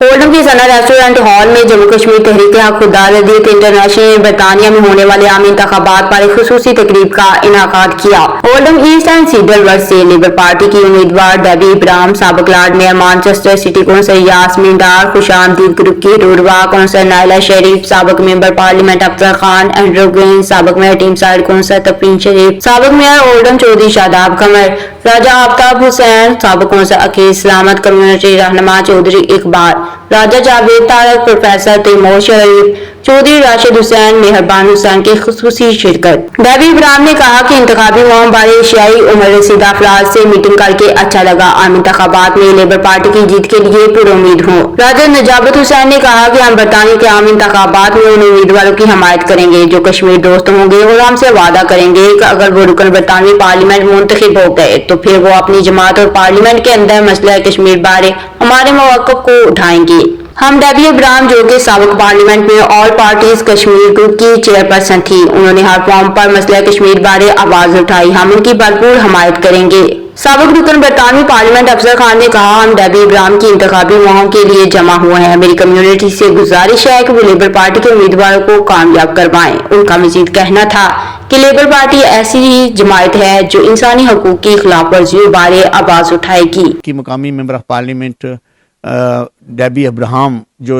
Oldham के सना restaurant hall में Jammu Kashmir Tehreek-e-Haq Khudaradiyat International ने बरतानिया में होने वाले आम इंतखाबात पर एक खुसूसी तकरीब का इनाकाद किया। Oldham East and Saddleworth से लेबर पार्टी की उम्मीदवार डेबी इब्राहिम, साबिक lord mayor Manchester City council Yasmin Dar, खुशामदीद ग्रुप की रुडवा कौंसल नाइला शरीफ, साबिक member parliament Afzal Khan, Andrew Green, साबिक mayor Tameside council Tafreen Sharif, साबिक मेयर ओल्डम चौधरी शादाब कमर, राजा आफ्ताब हुसैन, साबिक कौंसल अकील सलामत, कम्युनिटी रहनुमा चौधरी इकबाल, राजा जावेद तारक, प्रोफेसर तैमूर शरीफ, चौधरी राशिद हुसैन, मेहरबान हुसैन की खुसूसी शिरकत। डेबी इब्राहिम ने कहा कि इंतखाबी मुहिम बारे एशियाई उम्र रसीदा अफराद से मीटिंग करके अच्छा लगा। आम इंतखाबात में लेबर पार्टी की जीत के लिए पुरुम्मीद हूँ। राजा नजाबत हुसैन ने कहा कि हम बरतानिया के आम इंतखाबात में उन उम्मीदवारों की हमायत करेंगे जो कश्मीर दोस्त होंगे और हमसे वादा करेंगे कि अगर वो रुकन बरतानवी पार्लियामेंट मुंतखब हो गए तो फिर वो अपनी जमात और पार्लियामेंट के अंदर मसला कश्मीर बारे हमारे मौक़िफ़ को उठाएंगे। हम डेबी इब्राहिम जो कि साबिक पार्लियामेंट में ऑल पार्टीज कश्मीर ग्रुप की चेयरपर्सन थी, उन्होंने हर फॉर्म पर मसला कश्मीर बारे आवाज उठाई। हम उनकी भरपूर हमायत करेंगे। साबिक रुकन बरतानवी पार्लियामेंट अफजल खान ने कहा, हम डेबी इब्राहिम की इंतखाबी मुहिम के लिए जमा हुए हैं। मेरी कम्युनिटी से गुजारिश है कि वो लेबर पार्टी के उम्मीदवारों को कामयाब करवाएं। उनका मजीद कहना था कि लेबर पार्टी ऐसी ही जमायत है जो इंसानी हकूक की खिलाफ वर्जियों बारे आवाज उठाएगी। की मुकामी member of parliament Debbie Abrahams जो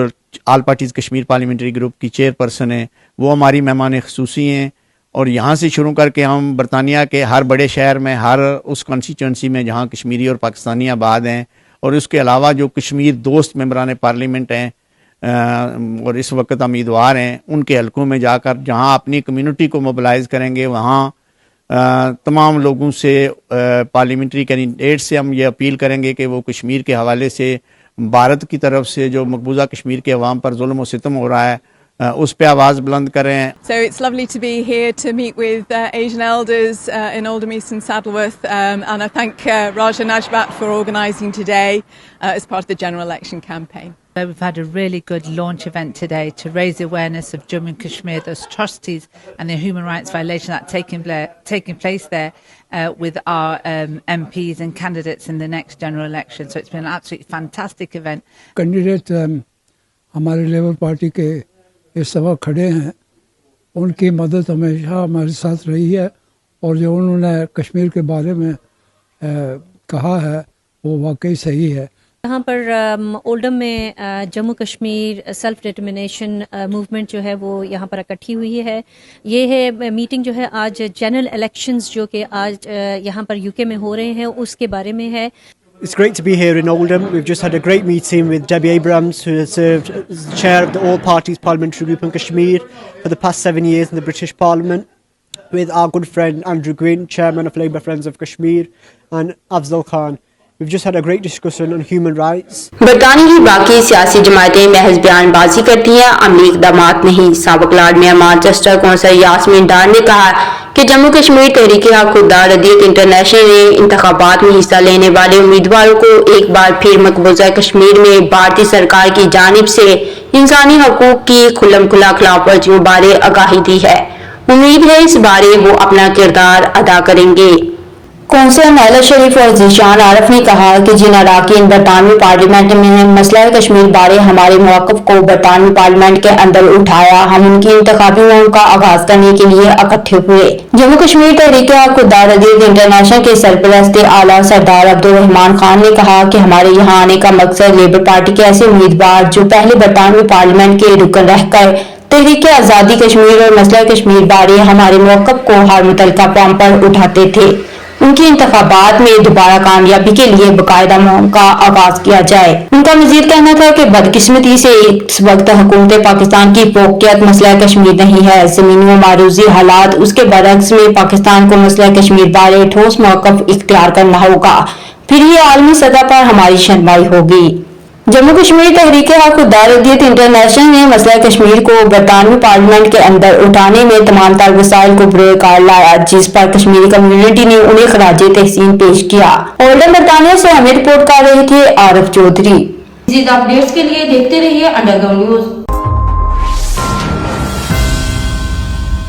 all parties Kashmir parliamentary group की चेयरपर्सन है, वो हमारी मेहमान ख़ुसूसी हैं और यहाँ से शुरू करके हम बरतानिया के हर बड़े शहर में, हर उस कॉन्स्टिट्यूंसी में जहाँ कश्मीरी और पाकिस्तानी आबाद हैं, और उसके अलावा जो कश्मीर दोस्त मेंबरान पार्लियामेंट हैं और इस वक्त उम्मीदवार हैं, उनके हलकों में जाकर जहाँ अपनी कम्युनिटी को मोबिलाइज़ करेंगे, वहाँ तमाम लोगों से पार्लियामेंट्री कैंडिडेट से हम ये अपील करेंगे कि वो कश्मीर के हवाले से भारत की तरफ से जो मकबूजा कश्मीर के अवाम पर जुल्म और सितम हो रहा है उस पे आवाज़ बुलंद करें। So it's lovely to be here to meet with Asian elders in Oldham East and Saddleworth, and I thank Raja Najbat for organising today as part of the general election campaign. We've had a really good launch event today to raise the awareness of Jammu and Kashmir, those atrocities and the human rights violations that are taking place there with our MPs and candidates in the next general election. So it's been an absolutely fantastic event. Candidate हमारे labour party के इस वक्त खड़े हैं, उनकी मदद हमेशा हमारे साथ रही है और जो उन्होंने कश्मीर के बारे में कहा है वो वाकई सही है। यहाँ पर ओल्डम में Jammu Kashmir self determination movement जो है वो यहाँ पर इकट्ठी हुई है। ये है मीटिंग जो है आज जनरल इलेक्शंस जो कि आज यहाँ पर यूके में हो रहे हैं उसके बारे में है। It's great to be here in Oldham. We've just had a great meeting with Debbie Abrams, who has served as the chair of the All Parties Parliamentary Group in Kashmir for the past 7 years in the British Parliament, with our good friend Andrew Gwynn, chairman of Labour Friends of Kashmir, and Afzal Khan. We've just had a great discussion on human rights. बरतानिया की बाकी सियासी जमातें महज बयानबाजी करती हैं, अमली इक़दामात नहीं। साबिक lord mayor Manchester council Yasmin Dar ने कहा कि जम्मू कश्मीर तहरीक-ए-हक खुदार रदीयत इंटरनेशनल ने इंतखाबात में हिस्सा लेने वाले उम्मीदवारों को एक बार फिर मकबूजा कश्मीर में भारतीय सरकार की जानिब से इंसानी हकूक की खुल्लम खुला खिलाफ वर्जियों बारे आगाही दी है। उम्मीद है इस बारे वो अपना किरदार अदा करेंगे। कौंसल नाइला शरीफ और जीशान आरफ ने कहा कि जिन अरकान बरतानवी पार्लियामेंट में मसला कश्मीर बारे हमारे मौक़िफ़ को बरतानवी पार्लियामेंट के अंदर उठाया, हम उनकी इंतखाबी मुहिम का आगाज करने के लिए इकट्ठे हुए। जम्मू कश्मीर तहरीक-ए-हक खुदार रदीयत इंटरनेशनल के सरपरस्त आला सरदार अब्दुल रहमान खान ने कहा कि हमारे यहाँ आने का मकसद लेबर पार्टी के ऐसे उम्मीदवार जो पहले बरतानवी पार्लियामेंट के रुकन रहकर तहरीक आज़ादी कश्मीर और मसला कश्मीर बारे हमारे मौक़िफ़ को हर मुतल्लिका फॉर्म पर उठाते थे, उनकी इंतखाबात में दोबारा कामयाबी के लिए बाकायदा मुहिम का आगाज किया जाए। उनका मजीद कहना था कि बदकिस्मती से इस वक्त हुकूमत पाकिस्तान की फोकियत मसला कश्मीर नहीं है। ज़मीनी व मारूजी हालात उसके बरक्स में पाकिस्तान को मसला कश्मीर बारे ठोस मौक़िफ़ इख्तियार करना होगा, फिर ये आलमी सतह पर हमारी शनवाई होगी। जम्मू कश्मीर तहरीक-ए-हक खुदार रदीयत इंटरनेशनल ने मसला कश्मीर को बरतानवी पार्लियामेंट के अंदर उठाने में तमाम तर वसाइल को बरोए कार लाया, जिस पर कश्मीरी कम्युनिटी ने उन्हें खराजे तहसीन पेश किया। ओल्डम बरतानिया से हमें रिपोर्ट कर रहे थे आरिफ चौधरी। मज़ीद अपडेट्स के लिए देखते रहिए अंडरग्राउंड न्यूज़।